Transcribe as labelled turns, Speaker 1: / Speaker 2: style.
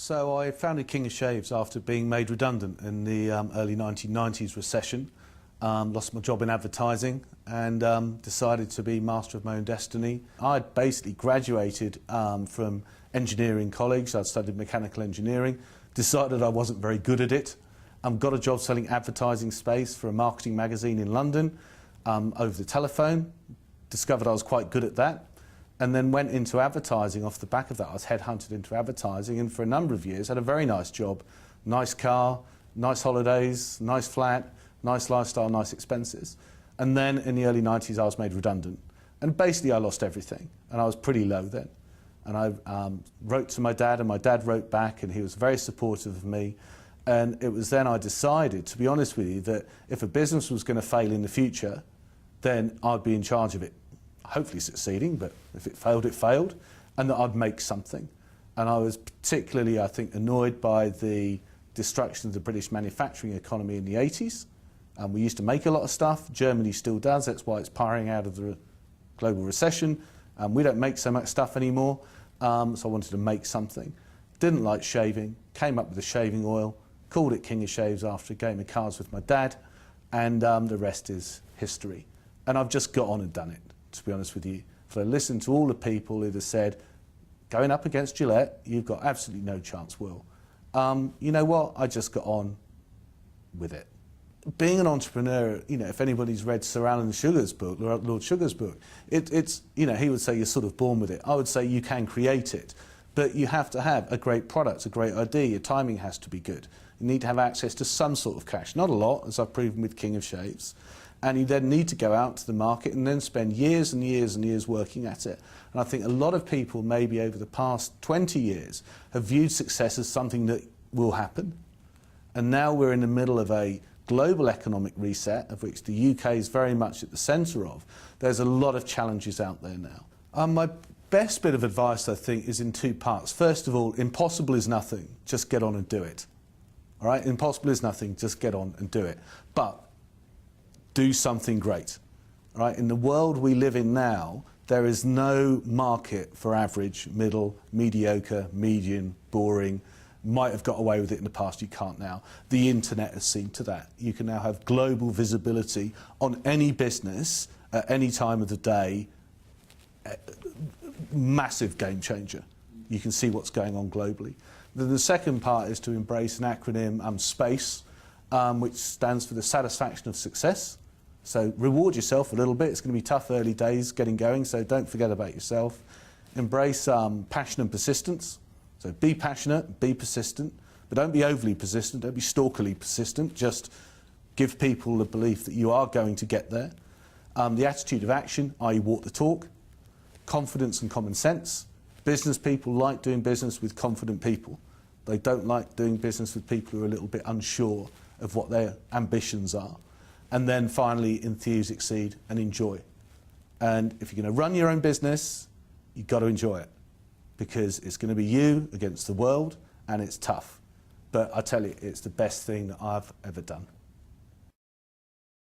Speaker 1: So I founded King of Shaves after being made redundant in the early 1990s recession. Lost my job in advertising and decided to be master of my own destiny. I'd basically graduated from engineering college. I'd studied mechanical engineering, decided I wasn't very good at it. Got a job selling advertising space for a marketing magazine in London over the telephone. Discovered I was quite good at that. And then went into advertising off the back of that. I was headhunted into advertising and for a number of years had a very nice job. Nice car, nice holidays, nice flat, nice lifestyle, nice expenses. And then in the early 90s I was made redundant. And basically I lost everything. And I was pretty low then. And I wrote to my dad and my dad wrote back and he was very supportive of me. And it was then I decided, to be honest with you, that if a business was going to fail in the future, then I'd be in charge of it. Hopefully succeeding, but if it failed, it failed, and that I'd make something. And I was particularly, I think, annoyed by the destruction of the British manufacturing economy in the 80s. We used to make a lot of stuff. Germany still does. That's why it's powering out of the global recession. We don't make so much stuff anymore, so I wanted to make something. Didn't like shaving, came up with a shaving oil, called it King of Shaves after a game of cards with my dad, and the rest is history. And I've just got on and done it, to be honest with you. If I listen to all the people who have said, going up against Gillette, you've got absolutely no chance, Will. You know what? I just got on with it. Being an entrepreneur, you know, if anybody's read Sir Alan Sugar's book, Lord Sugar's book, it's, you know, he would say you're sort of born with it. I would say you can create it, but you have to have a great product, a great idea. Your timing has to be good. You need to have access to some sort of cash, not a lot, as I've proven with King of Shaves. And you then need to go out to the market and then spend years and years and years working at it. And I think a lot of people, maybe over the past 20 years, have viewed success as something that will happen. And now we're in the middle of a global economic reset, of which the UK is very much at the centre of. There's a lot of challenges out there now. My best bit of advice, I think, is in two parts. First of all, impossible is nothing. Just get on and do it. All right? Impossible is nothing. Just get on and do it. But do something great. All right? In the world we live in now, there is no market for average, middle, mediocre, median, boring. Might have got away with it in the past, you can't now. The internet has seen to that. You can now have global visibility on any business at any time of the day. Massive game changer. You can see what's going on globally. Then the second part is to embrace an acronym, SPACE, which stands for the satisfaction of success. So reward yourself a little bit. It's going to be tough early days getting going, so don't forget about yourself. Embrace passion and persistence. So be passionate, be persistent, but don't be overly persistent, don't be stalkerly persistent. Just give people the belief that you are going to get there. The attitude of action, i.e. walk the talk. Confidence and common sense. Business people like doing business with confident people. They don't like doing business with people who are a little bit unsure of what their ambitions are. And then finally, enthuse, exceed, and enjoy. And if you're going to run your own business, you've got to enjoy it, because it's going to be you against the world, and it's tough. But I tell you, it's the best thing that I've ever done.